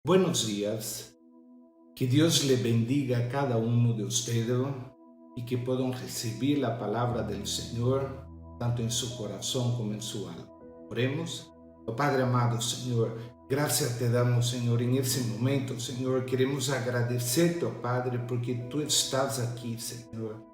Buenos días, que Dios le bendiga a cada uno de ustedes y que puedan recibir la palabra del Señor tanto en su corazón como en su alma. Oremos. Oh Padre amado, Señor, gracias te damos, Señor, en ese momento, Señor. Queremos agradecerte, oh Padre, porque tú estás aquí, Señor.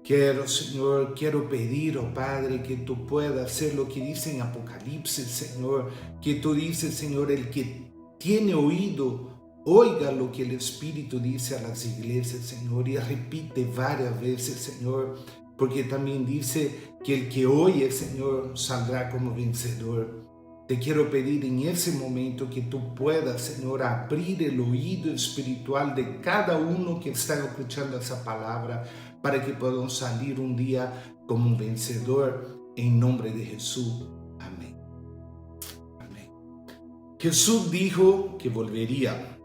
Quiero pedir, oh Padre, que tú puedas hacer lo que dice en Apocalipsis, Señor, que tú dices, Señor, el que tiene oído, oiga lo que el Espíritu dice a las iglesias, Señor, y repite varias veces, Señor, porque también dice que el que oye, Señor, saldrá como vencedor. Te quiero pedir en ese momento que tú puedas, Señor, abrir el oído espiritual de cada uno que está escuchando esa palabra para que puedan salir un día como un vencedor en nombre de Jesús. Amén. Amén. Jesús dijo que volvería.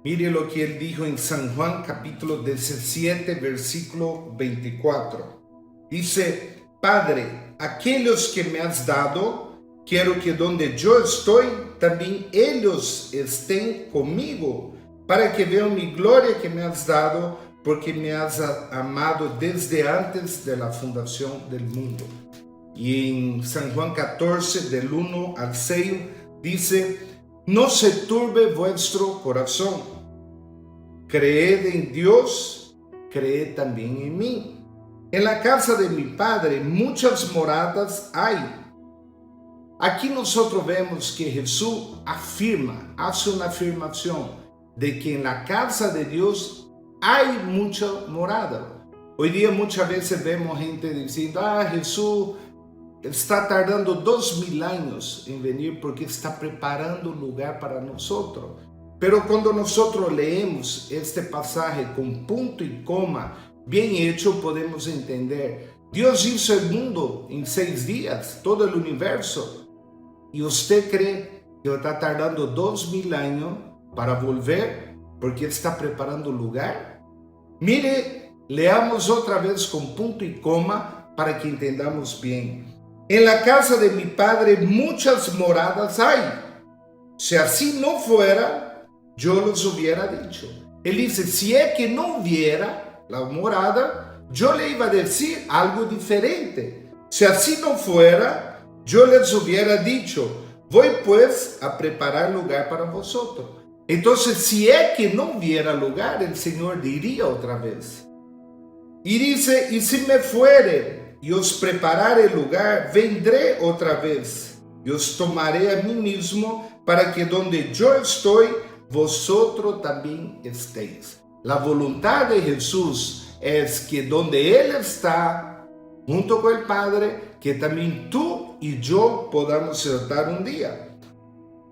Mire lo que él dijo en San Juan capítulo 17, versículo 24. Dice: Padre, aquellos que me has dado, quiero que donde yo estoy, también ellos estén conmigo, para que vean mi gloria que me has dado, porque me has amado desde antes de la fundación del mundo. Y en San Juan 14, del 1 al 6, dice: No se turbe vuestro corazón. Creed en Dios, creed también en mí. En la casa de mi Padre muchas moradas hay. Aquí nosotros vemos que Jesús hace una afirmación de que en la casa de Dios hay mucha morada. Hoy día muchas veces vemos gente diciendo: Jesús está tardando 2000 años en venir porque está preparando un lugar para nosotros. Pero cuando nosotros leemos este pasaje con punto y coma bien hecho, podemos entender: Dios hizo el mundo en 6 días, todo el universo. ¿Y usted cree que está tardando 2000 años para volver porque está preparando lugar? Mire, leamos otra vez con punto y coma para que entendamos bien. En la casa de mi Padre muchas moradas hay. Si así no fuera, yo los hubiera dicho. Él dice: si es que no hubiera la morada, yo le iba a decir algo diferente. Si así no fuera, yo les hubiera dicho: voy pues a preparar lugar para vosotros. Entonces, si es que no hubiera lugar, el Señor diría otra vez. Y dice: y si me fuere y os preparare lugar, vendré otra vez y os tomaré a mí mismo, para que donde yo estoy, vosotros también estéis. La voluntad de Jesús es que donde Él está, junto con el Padre, que también tú y yo podamos estar un día.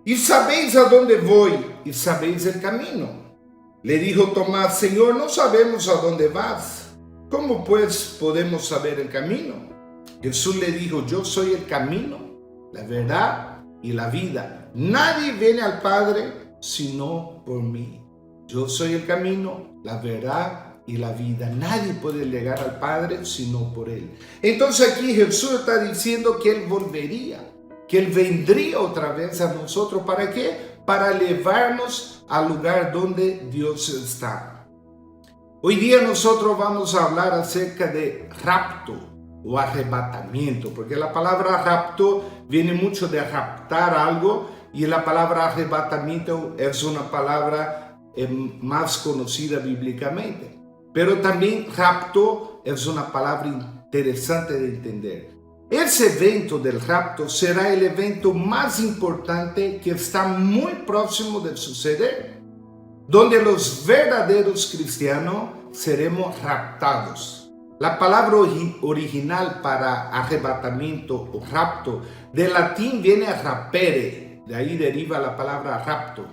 Y sabéis a dónde voy y sabéis el camino. Le dijo Tomás: Señor, no sabemos a dónde vas. ¿Cómo pues podemos saber el camino? Jesús le dijo: yo soy el camino, la verdad y la vida. Nadie viene al Padre sino por mí. Yo soy el camino, la verdad y la vida. Nadie puede llegar al Padre sino por Él. Entonces aquí Jesús está diciendo que Él volvería, que Él vendría otra vez a nosotros. ¿Para qué? Para llevarnos al lugar donde Dios está. Hoy día nosotros vamos a hablar acerca de rapto o arrebatamiento, porque la palabra rapto viene mucho de raptar algo, y la palabra arrebatamiento es una palabra más conocida bíblicamente. Pero también rapto es una palabra interesante de entender. Ese evento del rapto será el evento más importante que está muy próximo de suceder, donde los verdaderos cristianos seremos raptados. La palabra original para arrebatamiento o rapto del latín viene a rapere, de ahí deriva la palabra rapto,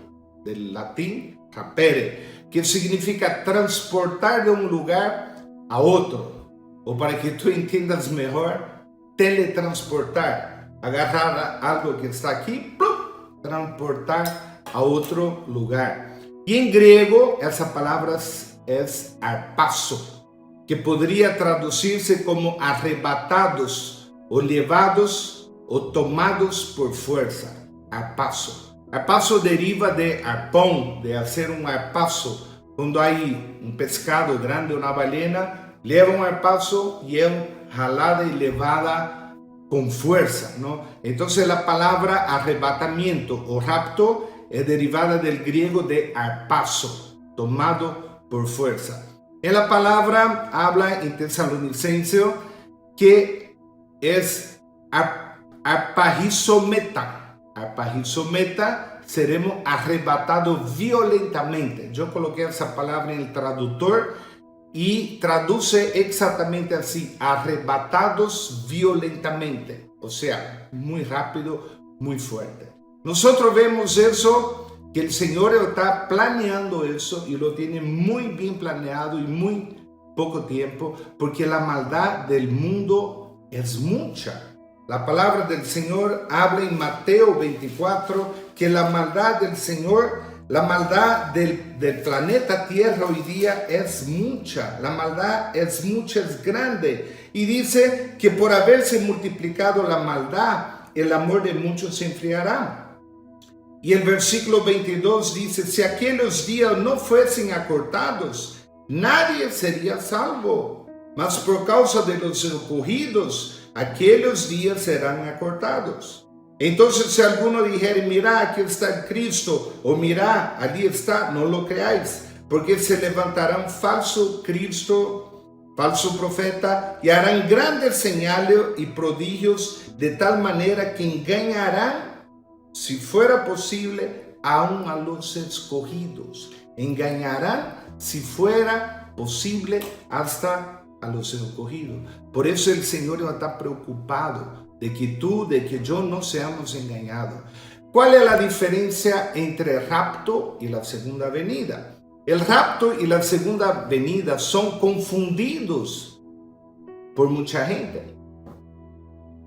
del latín rapere, que significa transportar de un lugar a otro, o para que tú entiendas mejor, teletransportar, agarrar algo que está aquí, ¡plum!, transportar a otro lugar. Y en griego esa palabra es arpazo, que podría traducirse como arrebatados o llevados o tomados por fuerza, arpazo. Arpazo deriva de arpón, de hacer un arpazo. Cuando hay un pescado grande, una ballena, lleva un arpazo y es jalada y levada con fuerza, ¿no? Entonces la palabra arrebatamiento o rapto es derivada del griego de arpazo, tomado por fuerza. En la palabra habla en Tesalonicenses que es arpagizometa. Arpagizometa, seremos arrebatados violentamente. Yo coloqué esa palabra en el traductor y traduce exactamente así: arrebatados violentamente. O sea, muy rápido, muy fuerte. Nosotros vemos eso, que el Señor está planeando eso y lo tiene muy bien planeado y muy poco tiempo, porque la maldad del mundo es mucha. La palabra del Señor habla en Mateo 24 que la maldad del Señor, la maldad del planeta Tierra hoy día es mucha. La maldad es mucha, es grande. Y dice que por haberse multiplicado la maldad, el amor de muchos se enfriará. Y el versículo 22 dice: si aquellos días no fuesen acortados, nadie sería salvo. Mas por causa de los escogidos, aquellos días serán acortados. Entonces, si alguno dijere: mira, aquí está el Cristo, o mira, allí está, no lo creáis, porque se levantarán falso Cristo, falso profeta, y harán grandes señales y prodigios, de tal manera que engañarán, si fuera posible, aún a los escogidos. Engañarán, si fuera posible, hasta a los escogidos. Por eso el Señor está preocupado de que tú, de que yo no seamos engañados. ¿Cuál es la diferencia entre el rapto y la segunda venida? El rapto y la segunda venida son confundidos por mucha gente.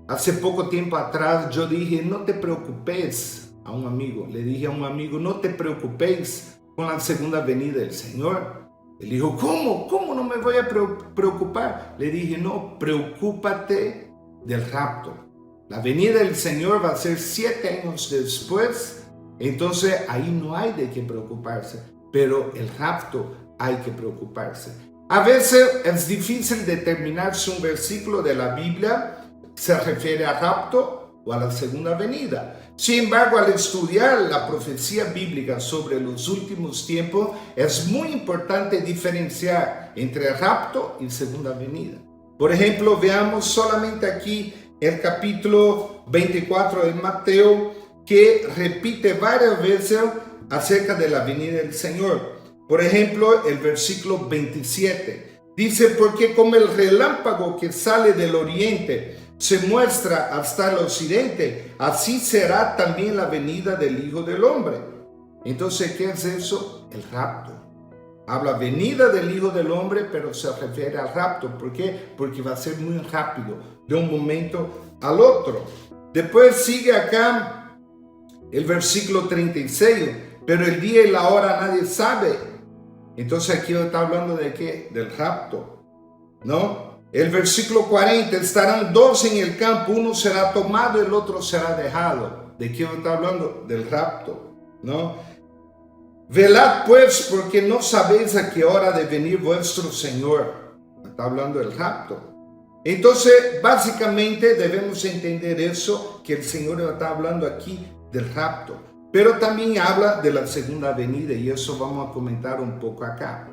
Hace poco tiempo atrás yo dije: no te preocupes, a un amigo, le dije a un amigo: no te preocupes con la segunda venida del Señor. Él dijo: ¿Cómo no me voy a preocupar? Le dije: no, preocúpate del rapto. La venida del Señor va a ser 7 años después, entonces ahí no hay de qué preocuparse, pero el rapto hay que preocuparse. A veces es difícil determinar si un versículo de la Biblia se refiere a rapto o a la segunda venida. Sin embargo, al estudiar la profecía bíblica sobre los últimos tiempos, es muy importante diferenciar entre rapto y segunda venida. Por ejemplo, veamos solamente aquí el capítulo 24 de Mateo, que repite varias veces acerca de la venida del Señor. Por ejemplo, el versículo 27 dice: porque como el relámpago que sale del oriente se muestra hasta el occidente, así será también la venida del Hijo del Hombre. Entonces, ¿qué es eso? El rapto. Habla venida del Hijo del Hombre, pero se refiere al rapto. ¿Por qué? Porque va a ser muy rápido, de un momento al otro. Después sigue acá el versículo 36, pero el día y la hora nadie sabe. Entonces aquí está hablando de qué? Del rapto, ¿no? El versículo 40, estarán 2 en el campo, uno será tomado, el otro será dejado. ¿De qué está hablando? Del rapto, ¿no? Velad pues, porque no sabéis a qué hora de venir vuestro Señor. Está hablando del rapto. Entonces, básicamente debemos entender eso, que el Señor está hablando aquí del rapto. Pero también habla de la segunda venida, y eso vamos a comentar un poco acá.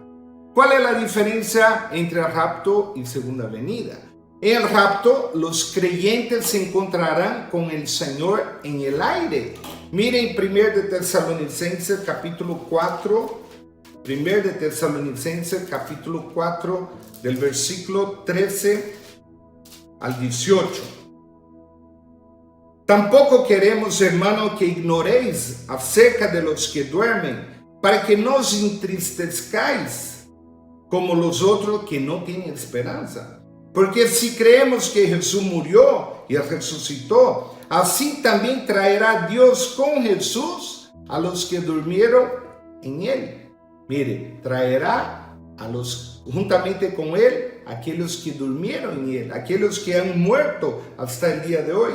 ¿Cuál es la diferencia entre el rapto y segunda venida? En el rapto, los creyentes se encontrarán con el Señor en el aire. Miren 1 de Tesalonicenses capítulo 4, 1 de Tesalonicenses capítulo 4, del versículo 13 al 18. Tampoco queremos, hermano, que ignoréis acerca de los que duermen, para que no os entristezcáis como los otros que no tienen esperanza. Porque si creemos que Jesús murió y resucitó, así también traerá Dios con Jesús a los que durmieron en Él. Mire, traerá a los juntamente con Él aquellos que durmieron en Él, aquellos que han muerto hasta el día de hoy.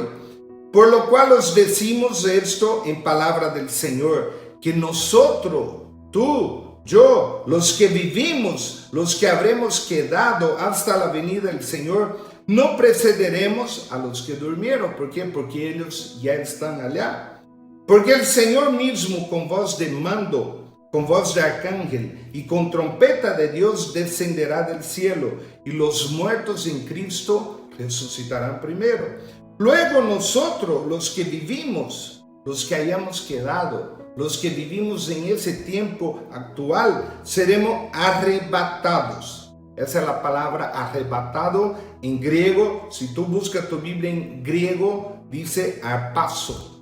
Por lo cual os decimos esto en palabra del Señor, que nosotros, tú, yo, los que vivimos, los que habremos quedado hasta la venida del Señor, no precederemos a los que durmieron. ¿Por qué? Porque ellos ya están allá. Porque el Señor mismo, con voz de mando, con voz de arcángel y con trompeta de Dios, descenderá del cielo, y los muertos en Cristo resucitarán primero. Luego nosotros, los que vivimos, los que hayamos quedado, los que vivimos en ese tiempo actual, seremos arrebatados. Esa es la palabra arrebatado en griego. Si tú buscas tu Biblia en griego, dice arpazo.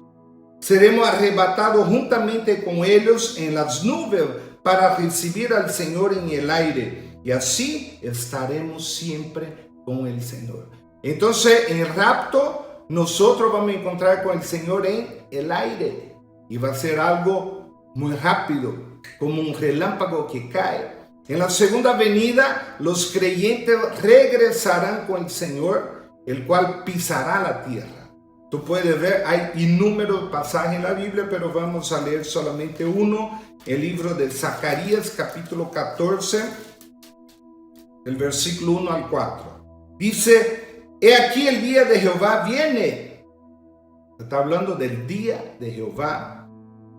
Seremos arrebatados juntamente con ellos en las nubes para recibir al Señor en el aire. Y así estaremos siempre con el Señor. Entonces, en el rapto, nosotros vamos a encontrar con el Señor en el aire. Y va a ser algo muy rápido, como un relámpago que cae. En la segunda venida, los creyentes regresarán con el Señor, el cual pisará la tierra. Tú puedes ver, hay innumerables pasajes en la Biblia, pero vamos a leer solamente uno, el libro de Zacarías, capítulo 14, el versículo 1 al 4. Dice, he aquí el día de Jehová viene. Está hablando del día de Jehová.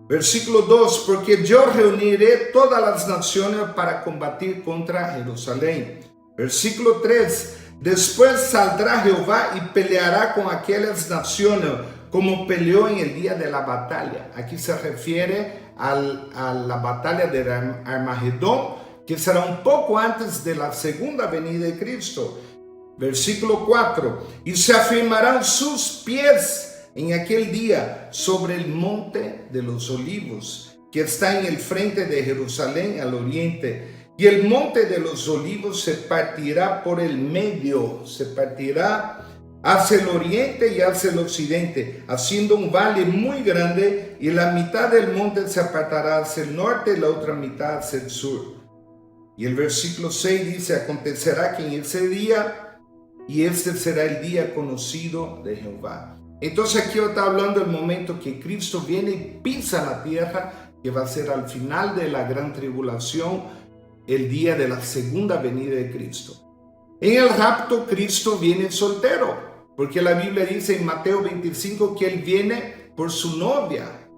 Versículo 2, porque yo reuniré todas las naciones para combatir contra Jerusalén. Versículo 3, después saldrá Jehová y peleará con aquellas naciones como peleó en el día de la batalla. Aquí se refiere a la batalla de Armagedón, que será un poco antes de la segunda venida de Cristo. Versículo 4, y se afirmarán sus pies en aquel día sobre el monte de los olivos, que está en el frente de Jerusalén al oriente. Y el monte de los olivos se partirá por el medio, se partirá hacia el oriente y hacia el occidente, haciendo un valle muy grande, y la mitad del monte se apartará hacia el norte y la otra mitad hacia el sur. Y el versículo 6 dice, acontecerá que en ese día, y este será el día conocido de Jehová. Entonces aquí está hablando del momento que Cristo viene y pisa la tierra, que va a ser al final de la gran tribulación, el día de la segunda venida de Cristo. En el rapto, Cristo viene soltero, porque la Biblia dice en Mateo 25 que Él viene por su novia.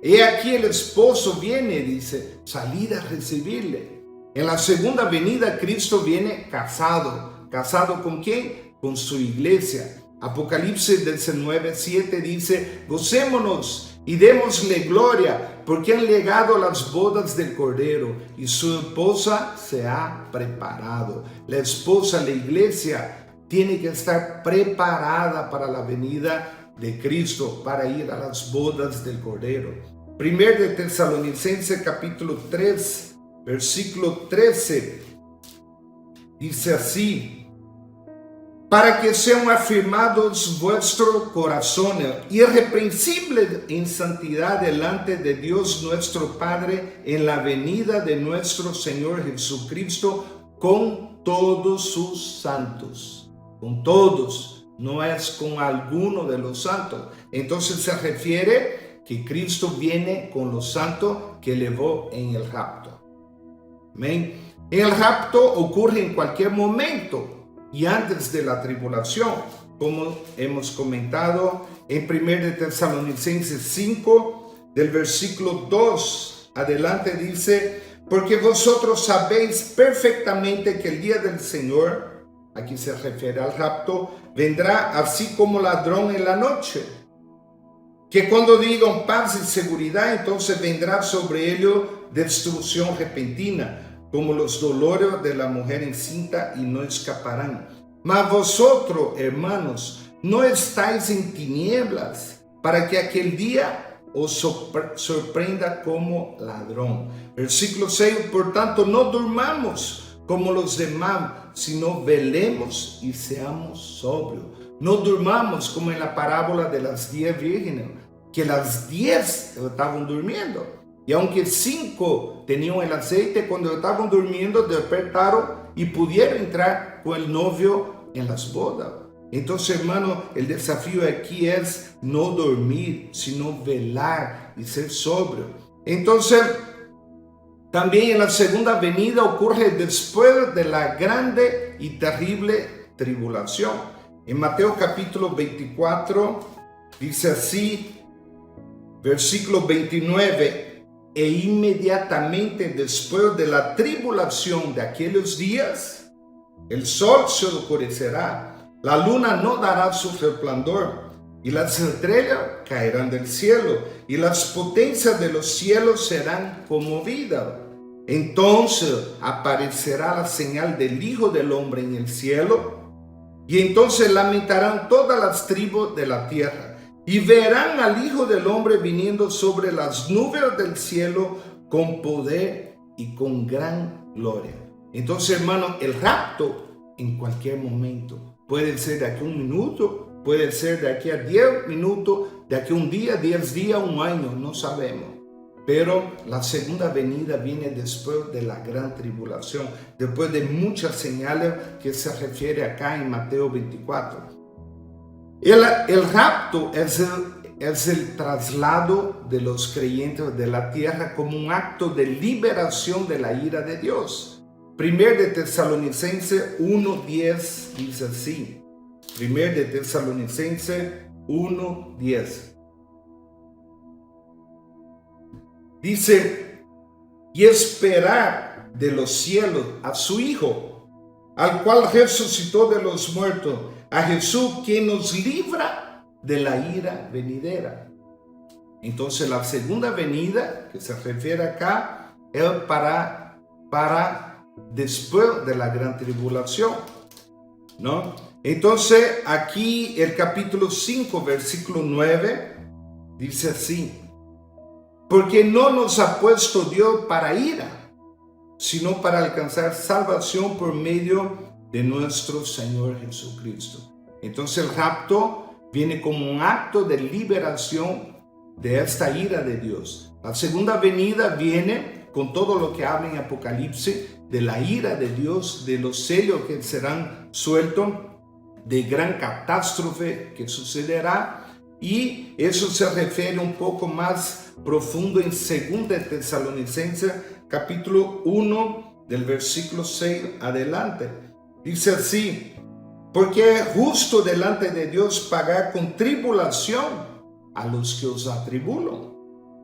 He aquí el esposo viene, dice, salid a recibirle. En la segunda venida, Cristo viene casado. ¿Casado con quién? Con su iglesia. Apocalipsis 19:7 dice, gocémonos y démosle gloria, porque han llegado las bodas del Cordero y su esposa se ha preparado. La esposa, la iglesia, tiene que estar preparada para la venida de Cristo, para ir a las bodas del Cordero. Primero de Tesalonicenses capítulo 3, versículo 13, dice así, para que sean afirmados vuestros corazones, irreprensibles en santidad delante de Dios nuestro Padre, en la venida de nuestro Señor Jesucristo, con todos sus santos. Con todos, no es con alguno de los santos. Entonces se refiere que Cristo viene con los santos que llevó en el rapto. Amén. El rapto ocurre en cualquier momento y antes de la tribulación, como hemos comentado en 1 Tesalonicenses 5, del versículo 2 adelante dice, porque vosotros sabéis perfectamente que el día del Señor, aquí se refiere al rapto, vendrá así como ladrón en la noche, que cuando digan paz y seguridad, entonces vendrá sobre ellos destrucción repentina, como los dolores de la mujer encinta, y no escaparán. Mas vosotros, hermanos, no estáis en tinieblas, para que aquel día os sorprenda como ladrón. Versículo 6, por tanto, no durmamos como los demás, sino velemos y seamos sobrios. No durmamos como en la parábola de las 10 vírgenes, que las 10 estaban durmiendo. Y aunque 5 tenían el aceite, cuando estaban durmiendo despertaron y pudieron entrar con el novio en las bodas. Entonces, hermano, el desafío aquí es no dormir, sino velar y ser sobrio. Entonces, también en la segunda venida ocurre después de la grande y terrible tribulación. En Mateo capítulo 24 dice así, versículo 29, e inmediatamente después de la tribulación de aquellos días, el sol se oscurecerá, la luna no dará su resplandor, y las estrellas caerán del cielo, y las potencias de los cielos serán conmovidas. Entonces aparecerá la señal del Hijo del Hombre en el cielo, y entonces lamentarán todas las tribus de la tierra, y verán al Hijo del Hombre viniendo sobre las nubes del cielo con poder y con gran gloria. Entonces, hermano, el rapto en cualquier momento. Puede ser de aquí a un minuto, puede ser de aquí a 10 minutos, de aquí a un día, 10 días, un año, no sabemos. Pero la segunda venida viene después de la gran tribulación, después de muchas señales que se refiere acá en Mateo 24. El rapto es el traslado de los creyentes de la tierra como un acto de liberación de la ira de Dios. 1 de Tesalonicenses 1:10 dice así. 1 de Tesalonicenses 1:10. Dice, y esperar de los cielos a su Hijo, al cual resucitó de los muertos, a Jesús, quien nos libra de la ira venidera. Entonces la segunda venida que se refiere acá es para después de la gran tribulación, ¿no? Entonces aquí el capítulo 5, versículo 9, dice así, porque no nos ha puesto Dios para ira, sino para alcanzar salvación por medio de nuestro Señor Jesucristo. Entonces el rapto viene como un acto de liberación de esta ira de Dios. La segunda venida viene con todo lo que habla en Apocalipsis de la ira de Dios, de los sellos que serán sueltos, de gran catástrofe que sucederá, y eso se refiere un poco más profundo en 2 Tesalonicenses capítulo 1 del versículo 6 adelante. Dice así, porque es justo delante de Dios pagar con tribulación a los que os atribulan,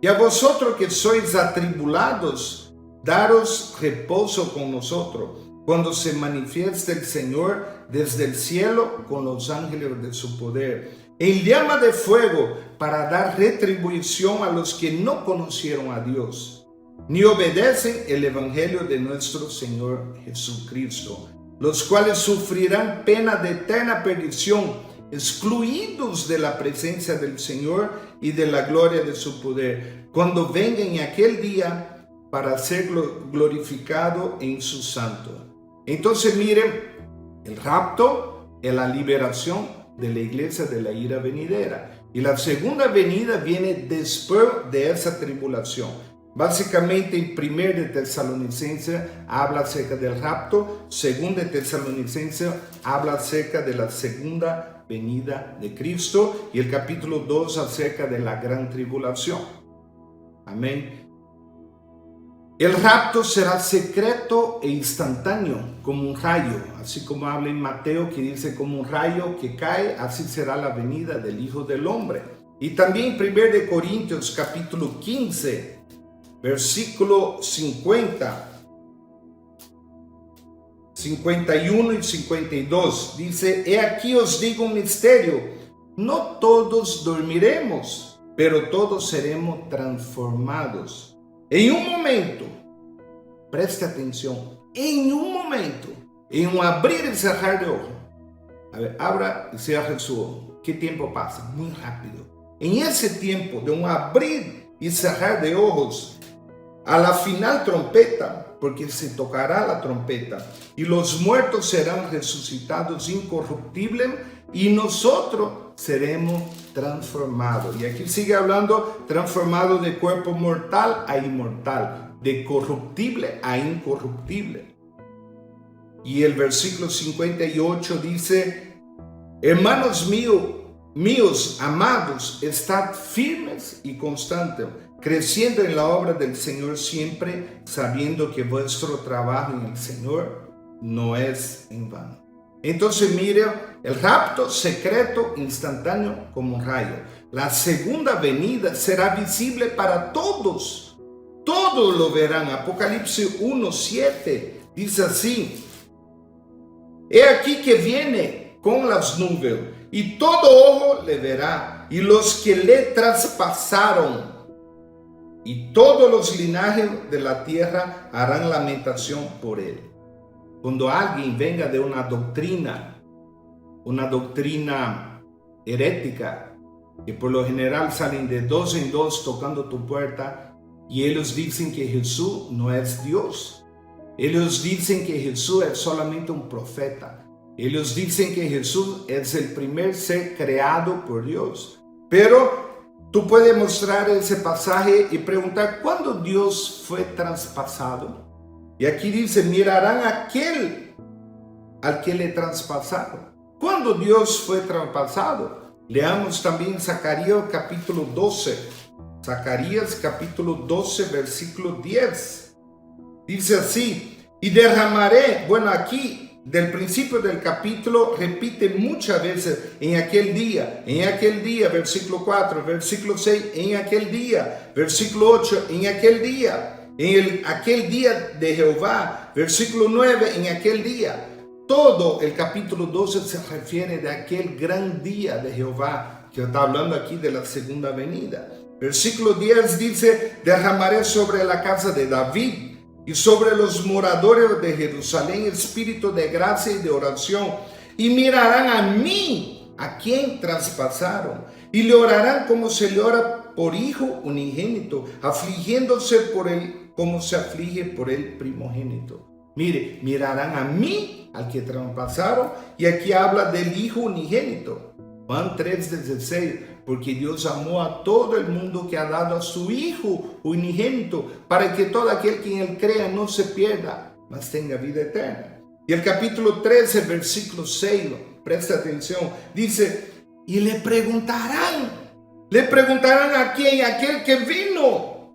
y a vosotros que sois atribulados, daros reposo con nosotros, cuando se manifieste el Señor desde el cielo con los ángeles de su poder, en llama de fuego, para dar retribución a los que no conocieron a Dios, ni obedecen el evangelio de nuestro Señor Jesucristo, los cuales sufrirán pena de eterna perdición, excluidos de la presencia del Señor y de la gloria de su poder, cuando venga en aquel día para ser glorificado en su santo. Entonces miren, el rapto es la liberación de la iglesia de la ira venidera, y la segunda venida viene después de esa tribulación. Básicamente en 1 de Tesalonicenses habla acerca del rapto, 2 de Tesalonicenses habla acerca de la segunda venida de Cristo, y el capítulo 2 acerca de la gran tribulación. Amén. El rapto será secreto e instantáneo, como un rayo, así como habla en Mateo, que dice como un rayo que cae, así será la venida del Hijo del Hombre. Y también 1 de Corintios capítulo 15, versículo 50, 51 y 52, dice, he aquí os digo un misterio, no todos dormiremos, pero todos seremos transformados. En un momento, preste atención, en un momento, en un abrir y cerrar de ojos. A ver, abra y cierre su ojo. ¿Qué tiempo pasa? Muy rápido. En ese tiempo de un abrir y cerrar de ojos, a la final trompeta, porque se tocará la trompeta, y los muertos serán resucitados incorruptibles, y nosotros seremos transformados. Y aquí sigue hablando, transformado de cuerpo mortal a inmortal, de corruptible a incorruptible. Y el versículo 58 dice, Hermanos míos amados, estad firmes y constantes, creciendo en la obra del Señor siempre, sabiendo que vuestro trabajo en el Señor no es en vano. Entonces mire, el rapto secreto, instantáneo como un rayo. La segunda venida será visible para todos. Todos lo verán. Apocalipsis 1:7 dice así: he aquí que viene con las nubes, y todo ojo le verá, y los que le traspasaron, y todos los linajes de la tierra harán lamentación por él. Cuando alguien venga de una doctrina herética, que por lo general salen de dos en dos tocando tu puerta, y ellos dicen que Jesús no es Dios. Ellos dicen que Jesús es solamente un profeta. Ellos dicen que Jesús es el primer ser creado por Dios. Pero tú puedes mostrar ese pasaje y preguntar, ¿cuándo Dios fue traspasado? Y aquí dice, mirarán a aquel al que le traspasaron. ¿Cuándo Dios fue traspasado? Leamos también Zacarías capítulo 12. Zacarías capítulo 12, versículo 10. Dice así: y derramaré, bueno, aquí del principio del capítulo repite muchas veces, en aquel día, versículo 4, versículo 6, en aquel día, versículo 8, en aquel día, aquel día de Jehová, versículo 9, en aquel día. Todo el capítulo 12 se refiere de aquel gran día de Jehová, que está hablando aquí de la segunda venida. Versículo 10 dice: derramaré sobre la casa de David y sobre los moradores de Jerusalén espíritu de gracia y de oración, y mirarán a mí, a quien traspasaron, y le orarán como se le ora por hijo unigénito, afligiéndose por él como se aflige por el primogénito. Mire, mirarán a mí, al que traspasaron, y aquí habla del hijo unigénito. Juan 3:16, porque Dios amó a todo el mundo, que ha dado a su Hijo unigénito, para que todo aquel que en él crea no se pierda, mas tenga vida eterna. Y el capítulo 13, versículo 6, presta atención, dice: y le preguntarán a quién, aquel que vino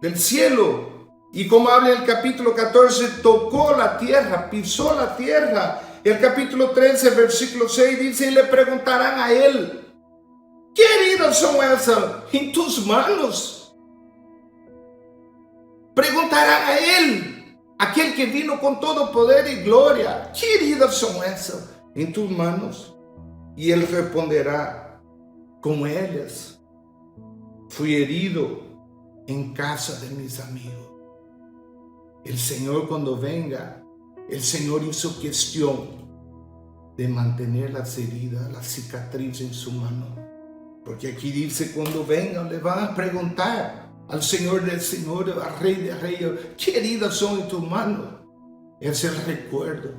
del cielo. Y como habla el capítulo 14, tocó la tierra, pisó la tierra. El capítulo 13, versículo 6 dice: y le preguntarán a él: ¿qué heridas son esas en tus manos? Preguntarán a él, aquel que vino con todo poder y gloria: ¿qué heridas son esas en tus manos? Y él responderá: como ellas, fui herido en casa de mis amigos. El Señor, cuando venga, el Señor hizo cuestión de mantener las heridas, las cicatrices en su mano. Porque aquí dice, cuando vengan, le van a preguntar al Señor del Señor, al Rey de Reyes: ¿qué heridas son en tus manos? Es el recuerdo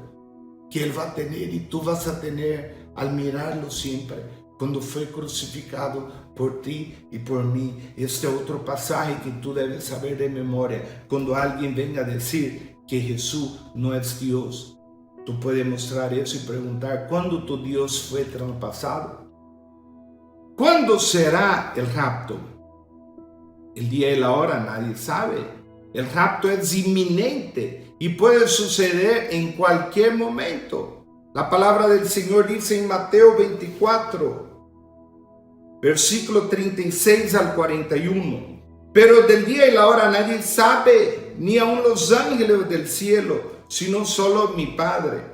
que Él va a tener y tú vas a tener al mirarlo siempre, cuando fue crucificado por ti y por mí. Este otro pasaje que tú debes saber de memoria. Cuando alguien venga a decir que Jesús no es Dios, tú puedes mostrar eso y preguntar: ¿cuándo tu Dios fue traspasado? ¿Cuándo será el rapto? El día y la hora nadie sabe. El rapto es inminente y puede suceder en cualquier momento. La palabra del Señor dice en Mateo 24, versículo 36 al 41. Pero del día y la hora nadie sabe, ni aun los ángeles del cielo, sino solo mi Padre.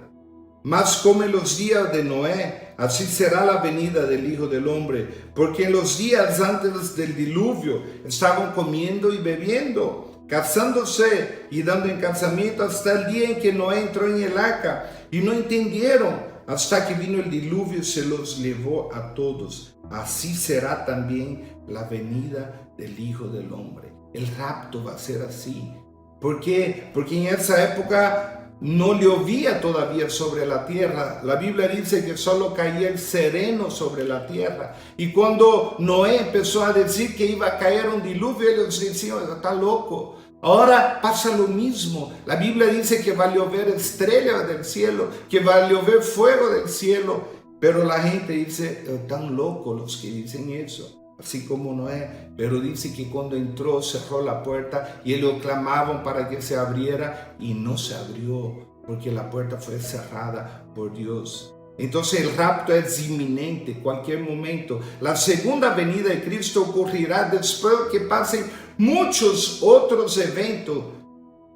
Mas como en los días de Noé, así será la venida del Hijo del Hombre. Porque en los días antes del diluvio estaban comiendo y bebiendo, casándose y dando en casamiento, hasta el día en que Noé entró en el arca, y no entendieron hasta que vino el diluvio y se los llevó a todos. Así será también la venida del Hijo del Hombre. El rapto va a ser así. ¿Por qué? Porque en esa época no llovía todavía sobre la tierra. La Biblia dice que solo caía el sereno sobre la tierra. Y cuando Noé empezó a decir que iba a caer un diluvio, ellos decían: está loco. Ahora pasa lo mismo. La Biblia dice que va a llover estrellas del cielo, que va a llover fuego del cielo. Pero la gente dice, tan locos los que dicen eso, así como Noé. Pero dice que cuando entró, cerró la puerta y ellos clamaban para que se abriera y no se abrió, porque la puerta fue cerrada por Dios. Entonces el rapto es inminente, cualquier momento. La segunda venida de Cristo ocurrirá después que pasen muchos otros eventos.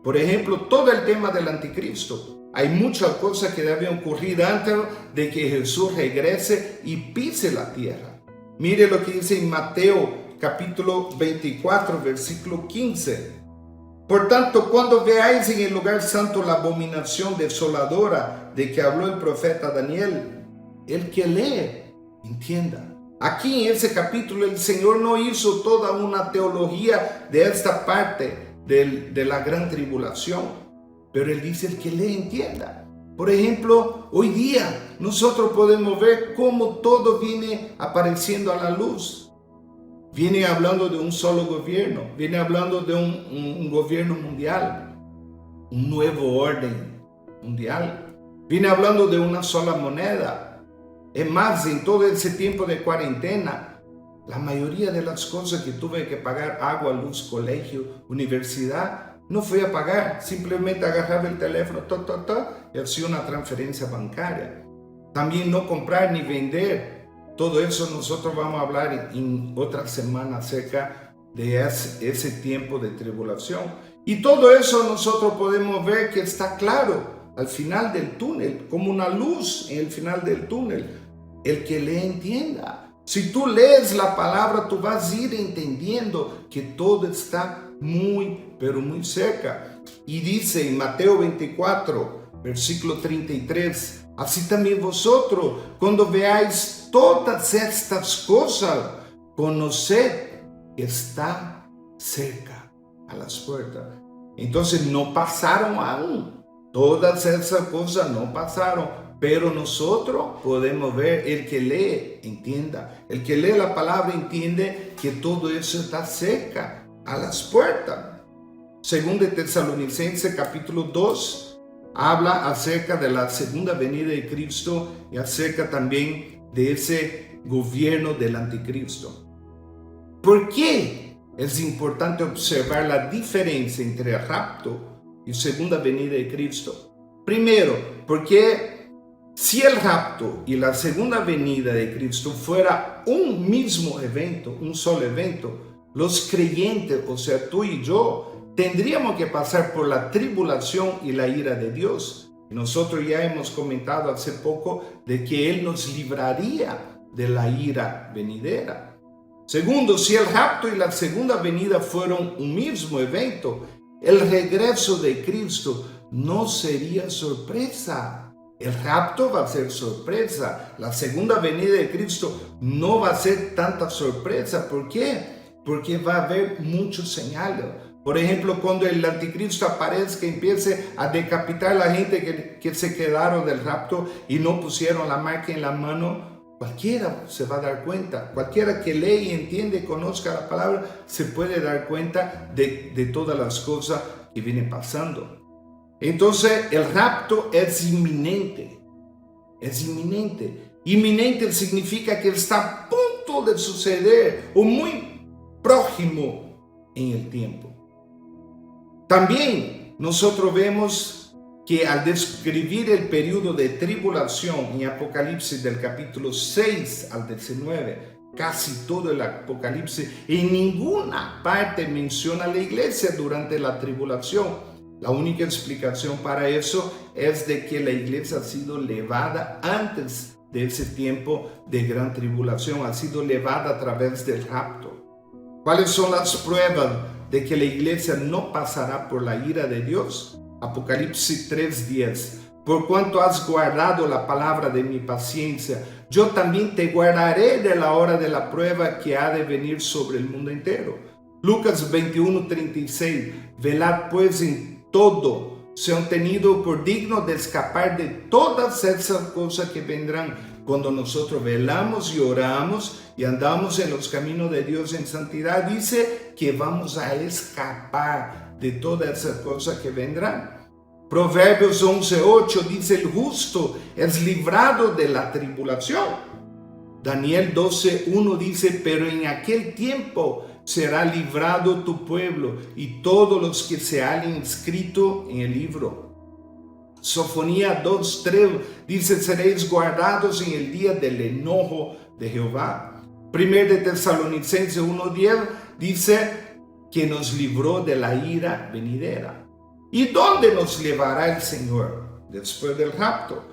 Por ejemplo, todo el tema del anticristo. Hay muchas cosas que deben ocurrir antes de que Jesús regrese y pise la tierra. Mire lo que dice en Mateo capítulo 24, versículo 15. Por tanto, cuando veáis en el lugar santo la abominación desoladora de que habló el profeta Daniel, el que lee, entienda. Aquí en ese capítulo el Señor no hizo toda una teología de esta parte de la gran tribulación. Pero Él dice el que lee entienda. Por ejemplo, hoy día nosotros podemos ver cómo todo viene apareciendo a la luz. Viene hablando de un solo gobierno, viene hablando de un gobierno mundial, un nuevo orden mundial. Viene hablando de una sola moneda. Es más, en todo ese tiempo de cuarentena, la mayoría de las cosas que tuve que pagar, agua, luz, colegio, universidad, no fui a pagar, simplemente agarraba el teléfono y hacía una transferencia bancaria. También no comprar ni vender. Todo eso nosotros vamos a hablar en otra semana acerca de ese tiempo de tribulación. Y todo eso nosotros podemos ver que está claro al final del túnel, como una luz en el final del túnel. El que lee entienda. Si tú lees la palabra, tú vas a ir entendiendo que todo está muy, pero muy cerca. Y dice en Mateo 24, versículo 33, así también vosotros, cuando veáis todas estas cosas, conoced que está cerca a las puertas. Entonces no pasaron aún. Todas esas cosas no pasaron. Pero nosotros podemos ver, el que lee, entienda. El que lee la palabra entiende que todo eso está cerca a las puertas. Según de Tesalonicenses capítulo 2, habla acerca de la segunda venida de Cristo y acerca también de ese gobierno del anticristo. ¿Por qué es importante observar la diferencia entre el rapto y segunda venida de Cristo? Primero, porque si el rapto y la segunda venida de Cristo fuera un mismo evento, un solo evento, los creyentes, o sea, tú y yo, tendríamos que pasar por la tribulación y la ira de Dios. Y nosotros ya hemos comentado hace poco de que Él nos libraría de la ira venidera. Segundo, si el rapto y la segunda venida fueron un mismo evento, el regreso de Cristo no sería sorpresa. El rapto va a ser sorpresa. La segunda venida de Cristo no va a ser tanta sorpresa. ¿Por qué? Porque va a haber muchos señales. Por ejemplo, cuando el anticristo aparezca y empiece a decapitar a la gente que se quedaron del rapto y no pusieron la marca en la mano, cualquiera se va a dar cuenta. Cualquiera que lee y entiende y conozca la palabra se puede dar cuenta de todas las cosas que vienen pasando. Entonces el rapto es inminente. Es inminente. Inminente significa que está a punto de suceder o muy próximo en el tiempo. También nosotros vemos que al describir el periodo de tribulación en Apocalipsis del capítulo 6 al 19, casi todo el Apocalipsis, en ninguna parte menciona a la iglesia durante la tribulación. La única explicación para eso es de que la iglesia ha sido levada antes de ese tiempo de gran tribulación, ha sido levada a través del rapto. ¿Cuáles son las pruebas de que la iglesia no pasará por la ira de Dios? Apocalipsis 3:10. Por cuanto has guardado la palabra de mi paciencia, yo también te guardaré de la hora de la prueba que ha de venir sobre el mundo entero. Lucas 21:36. Velad pues en todo, sean tenidos por dignos de escapar de todas esas cosas que vendrán. Cuando nosotros velamos y oramos y andamos en los caminos de Dios en santidad, dice que vamos a escapar de todas esas cosas que vendrán. Proverbios 11:8 dice, el justo es librado de la tribulación. Daniel 12:1 dice, pero en aquel tiempo será librado tu pueblo y todos los que se hallen inscritos en el libro. Sofonía 2:3 dice, seréis guardados en el día del enojo de Jehová. 1 de Tesalonicenses 1:10 dice que nos libró de la ira venidera. ¿Y dónde nos llevará el Señor después del rapto?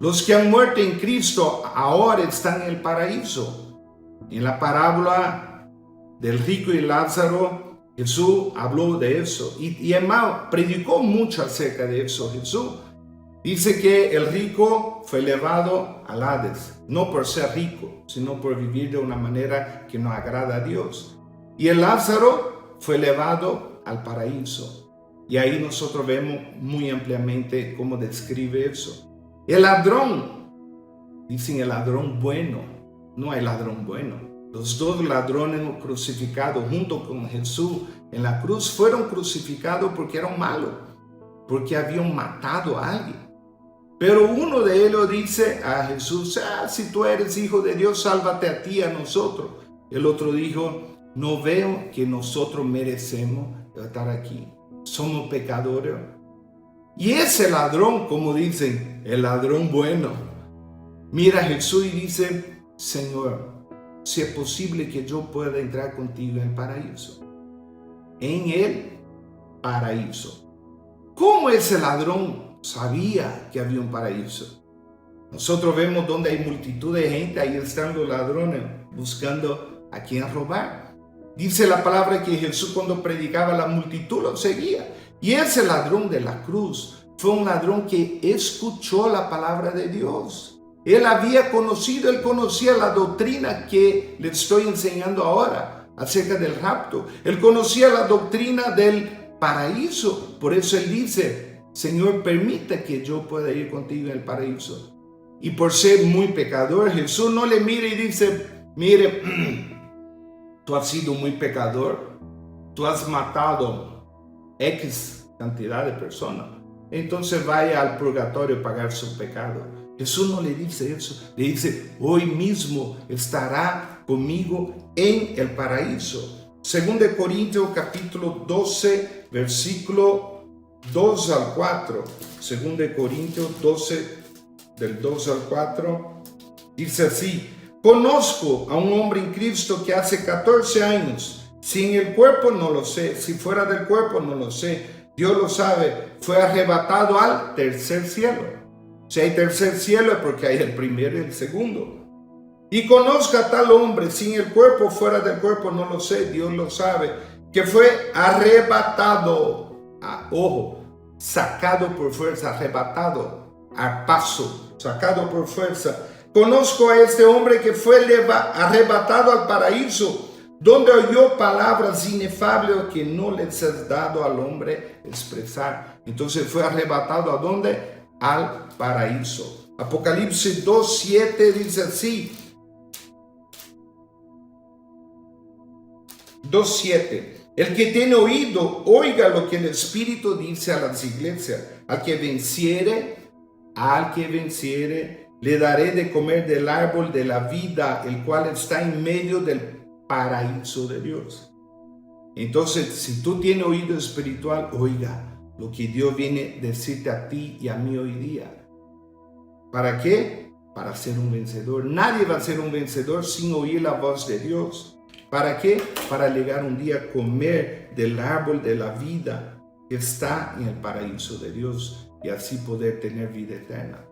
Los que han muerto en Cristo ahora están en el paraíso. En la parábola del rico y Lázaro, Jesús habló de eso. Y además predicó mucho acerca de eso Jesús. Dice que el rico fue elevado al Hades, no por ser rico, sino por vivir de una manera que no agrada a Dios. Y el Lázaro fue elevado al paraíso. Y ahí nosotros vemos muy ampliamente cómo describe eso. El ladrón, dicen el ladrón bueno, no hay ladrón bueno. Los dos ladrones crucificados junto con Jesús en la cruz fueron crucificados porque eran malos, porque habían matado a alguien. Pero uno de ellos dice a Jesús, si tú eres hijo de Dios, sálvate a ti y a nosotros. El otro dijo, no veo que nosotros merecemos estar aquí. Somos pecadores. Y ese ladrón, como dicen, el ladrón bueno, mira a Jesús y dice, Señor, si es posible que yo pueda entrar contigo en el paraíso. En el paraíso. ¿Cómo ese ladrón sabía que había un paraíso? Nosotros vemos donde hay multitud de gente, ahí están los ladrones buscando a quien robar. Dice la palabra que Jesús cuando predicaba la multitud lo seguía. Y ese ladrón de la cruz fue un ladrón que escuchó la palabra de Dios. Él había conocido, él conocía la doctrina que le estoy enseñando ahora acerca del rapto. Él conocía la doctrina del paraíso. Por eso él dice, Señor, permita que yo pueda ir contigo en el paraíso. Y por ser muy pecador, Jesús no le mira y dice, mire, tú has sido muy pecador, tú has matado X cantidad de personas, entonces vaya al purgatorio a pagar su pecado. Jesús no le dice eso, le dice, hoy mismo estará conmigo en el paraíso. 2 Corintios capítulo 12, versículo 2 al 4. 2 Corintios 12, del 2 al 4, dice así, conozco a un hombre en Cristo que hace 14 años, si en el cuerpo no lo sé, si fuera del cuerpo no lo sé, Dios lo sabe, fue arrebatado al tercer cielo. Si hay tercer cielo es porque hay el primero y el segundo. Y conozco a tal hombre, si en el cuerpo fuera del cuerpo no lo sé, Dios lo sabe, que fue arrebatado, ojo, sacado por fuerza, arrebatado, a paso, sacado por fuerza. Conozco a este hombre que fue arrebatado al paraíso, donde oyó palabras inefables que no les es dado al hombre expresar. Entonces fue arrebatado ¿a dónde? Al paraíso. Apocalipsis 2:7 dice así. 2:7. El que tiene oído, oiga lo que el Espíritu dice a las iglesias. Al que venciere, le daré de comer del árbol de la vida, el cual está en medio del paraíso de Dios. Entonces, si tú tienes oído espiritual, oiga lo que Dios viene a decirte a ti y a mí hoy día. ¿Para qué? Para ser un vencedor. Nadie va a ser un vencedor sin oír la voz de Dios. ¿Para qué? Para llegar un día a comer del árbol de la vida que está en el paraíso de Dios y así poder tener vida eterna.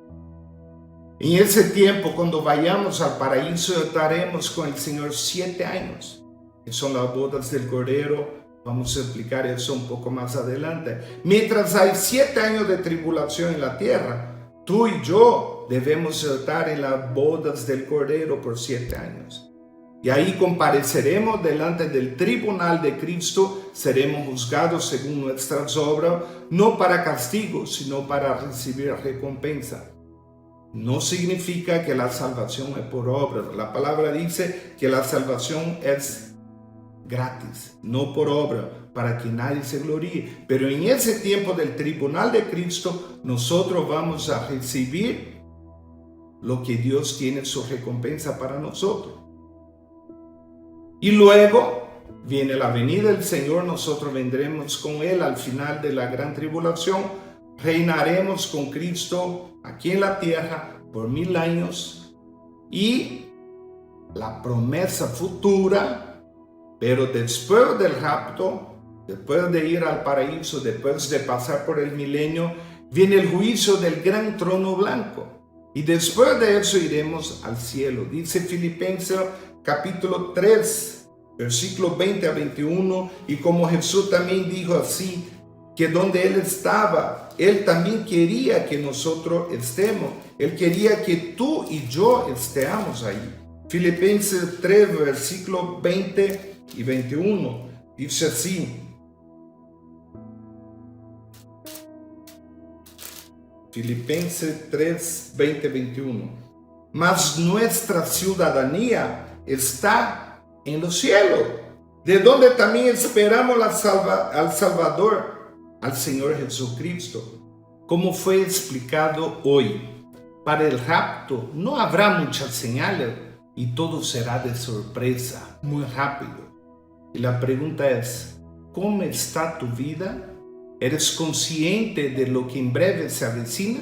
En ese tiempo, cuando vayamos al paraíso, estaremos con el Señor 7 años, que son las bodas del Cordero. Vamos a explicar eso un poco más adelante. Mientras hay 7 años de tribulación en la tierra, tú y yo debemos estar en las bodas del Cordero por 7 años. Y ahí compareceremos delante del tribunal de Cristo, seremos juzgados según nuestras obras, no para castigo, sino para recibir recompensa. No significa que la salvación es por obra. La palabra dice que la salvación es gratis, no por obra, para que nadie se gloríe. Pero en ese tiempo del tribunal de Cristo, nosotros vamos a recibir lo que Dios tiene su recompensa para nosotros. Y luego viene la venida del Señor, nosotros vendremos con Él al final de la gran tribulación, reinaremos con Cristo aquí en la tierra por 1000 años y la promesa futura, pero después del rapto, después de ir al paraíso, después de pasar por el milenio, viene el juicio del gran trono blanco. Y después de eso iremos al cielo. Dice Filipenses capítulo 3, versículos 20 a 21. Y como Jesús también dijo así, que donde Él estaba, Él también quería que nosotros estemos. Él quería que tú y yo estemos ahí. Filipenses 3, versículos 20 y 21. Dice así. Filipenses 3, 20, 21. Mas nuestra ciudadanía está en los cielos, de donde también esperamos al Salvador, al Señor Jesucristo. Como fue explicado hoy, para el rapto no habrá muchas señales y todo será de sorpresa, muy rápido. Y la pregunta es, ¿cómo está tu vida? ¿Eres consciente de lo que en breve se avecina?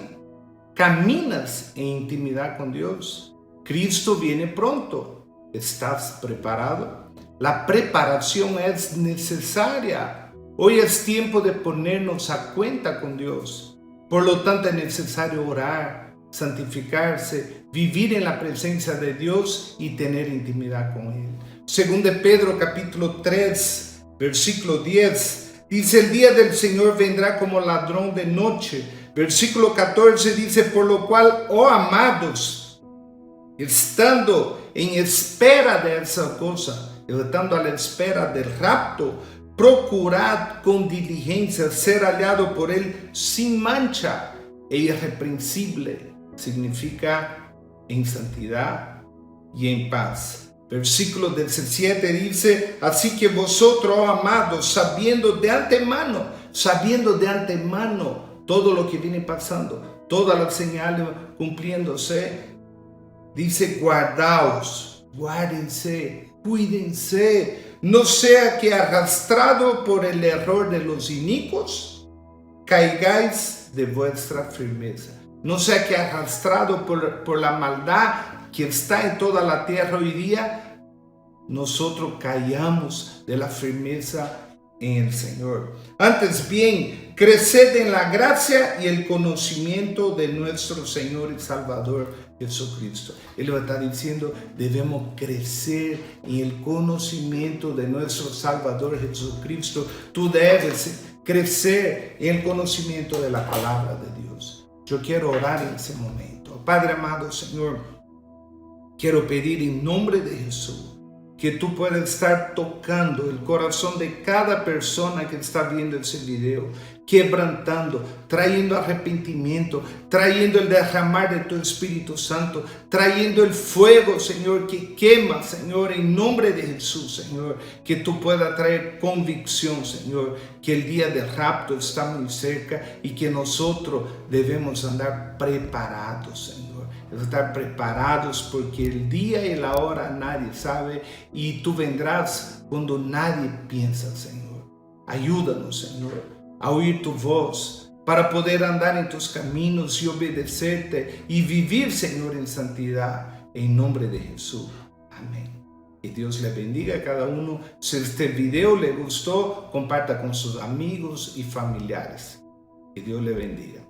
¿Caminas en intimidad con Dios? Cristo viene pronto. ¿Estás preparado? La preparación es necesaria. Hoy es tiempo de ponernos a cuenta con Dios. Por lo tanto, es necesario orar, santificarse, vivir en la presencia de Dios y tener intimidad con Él. Según de Pedro capítulo 3, versículo 10, dice, el día del Señor vendrá como ladrón de noche. Versículo 14 dice, por lo cual, oh amados, estando en espera de esa cosa, estando a la espera del rapto, procurad con diligencia ser hallado por Él sin mancha e irreprensible. Significa en santidad y en paz. Versículo 17 dice, así que vosotros, oh amados, sabiendo de antemano todo lo que viene pasando, todas las señales cumpliéndose, dice, guardaos, guárdense, cuídense, no sea que arrastrado por el error de los inicuos, caigáis de vuestra firmeza. No sea que arrastrado por la maldad que está en toda la tierra hoy día, nosotros caigamos de la firmeza en el Señor. Antes bien, creced en la gracia y el conocimiento de nuestro Señor y Salvador Jesucristo. Él lo está diciendo, debemos crecer en el conocimiento de nuestro Salvador Jesucristo. Tú debes crecer en el conocimiento de la palabra de Dios. Yo quiero orar en ese momento. Padre amado, Señor, quiero pedir en nombre de Jesús que tú puedas estar tocando el corazón de cada persona que está viendo ese video, quebrantando, trayendo arrepentimiento, trayendo el derramar de tu Espíritu Santo, trayendo el fuego, Señor, que quema, Señor, en nombre de Jesús, Señor, que tú puedas traer convicción, Señor, que el día del rapto está muy cerca y que nosotros debemos andar preparados, Señor. Estar preparados porque el día y la hora nadie sabe y tú vendrás cuando nadie piensa, Señor. Ayúdanos, Señor, a oír tu voz para poder andar en tus caminos y obedecerte y vivir, Señor, en santidad, en nombre de Jesús. Amén. Que Dios le bendiga a cada uno. Si este video le gustó, comparta con sus amigos y familiares. Que Dios le bendiga.